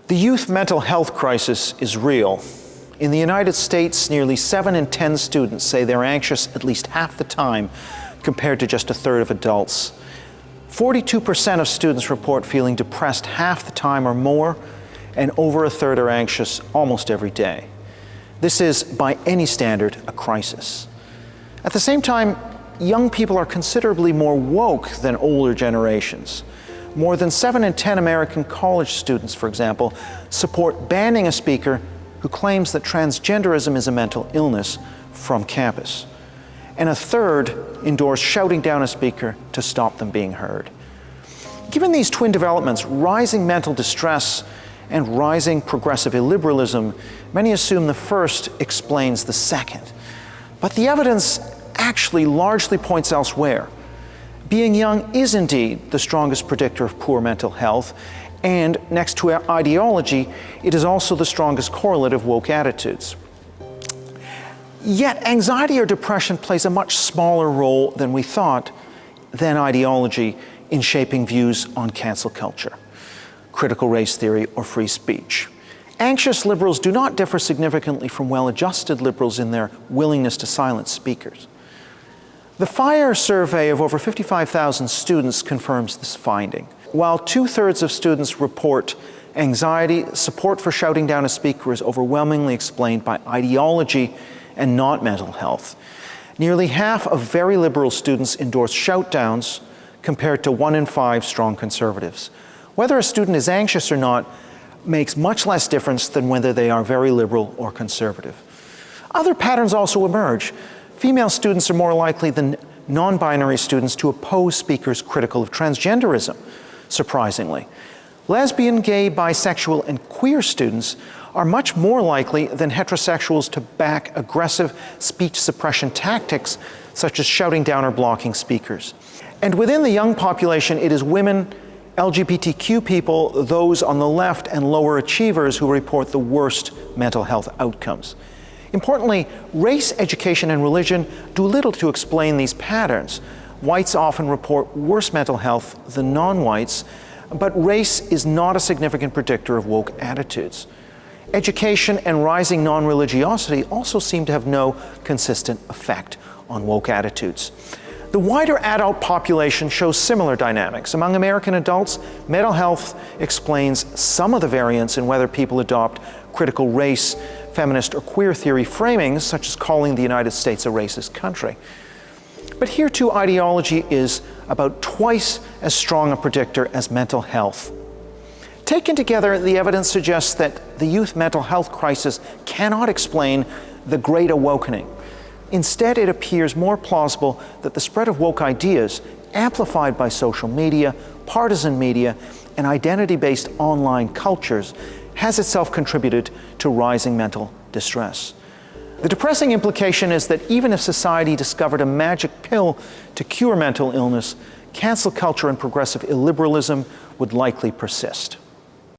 The youth mental health crisis is real. In the United States, nearly 7 in 10 students say they're anxious at least half the time, compared to just a third of adults. 42% of students report feeling depressed half the time or more, and over a third are anxious almost every day. This is, by any standard, a crisis. At the same time, young people are considerably more woke than older generations. More than 7 in 10 American college students, for example, support banning a speaker who claims that transgenderism is a mental illness from campus. And a third endorse shouting down a speaker to stop them being heard. Given these twin developments, rising mental distress and rising progressive illiberalism, many assume the first explains the second. But the evidence actually largely points elsewhere. Being young is indeed the strongest predictor of poor mental health, and next to ideology, it is also the strongest correlate of woke attitudes. Yet anxiety or depression plays a much smaller role than we thought than ideology in shaping views on cancel culture, critical race theory, or free speech. Anxious liberals do not differ significantly from well-adjusted liberals in their willingness to silence speakers. The FIRE survey of over 55,000 students confirms this finding. While 2/3 of students report anxiety, support for shouting down a speaker is overwhelmingly explained by ideology and not mental health. Nearly half of very liberal students endorse shoutdowns, compared to 1 in 5 strong conservatives. Whether a student is anxious or not makes much less difference than whether they are very liberal or conservative. Other patterns also emerge. Female students are more likely than non-binary students to oppose speakers critical of transgenderism, surprisingly. Lesbian, gay, bisexual, and queer students are much more likely than heterosexuals to back aggressive speech suppression tactics, such as shouting down or blocking speakers. And within the young population, it is women, LGBTQ people, those on the left, and lower achievers who report the worst mental health outcomes. Importantly, race, education, and religion do little to explain these patterns. Whites often report worse mental health than non-whites, but race is not a significant predictor of woke attitudes. Education and rising non-religiosity also seem to have no consistent effect on woke attitudes. The wider adult population shows similar dynamics. Among American adults, mental health explains some of the variance in whether people adopt critical race, feminist, or queer theory framings, such as calling the United States a racist country. But here too, ideology is about twice as strong a predictor as mental health. Taken together, the evidence suggests that the youth mental health crisis cannot explain the Great Awokening. Instead, it appears more plausible that the spread of woke ideas, amplified by social media, partisan media, and identity-based online cultures, has itself contributed to rising mental distress. The depressing implication is that even if society discovered a magic pill to cure mental illness, cancel culture and progressive illiberalism would likely persist.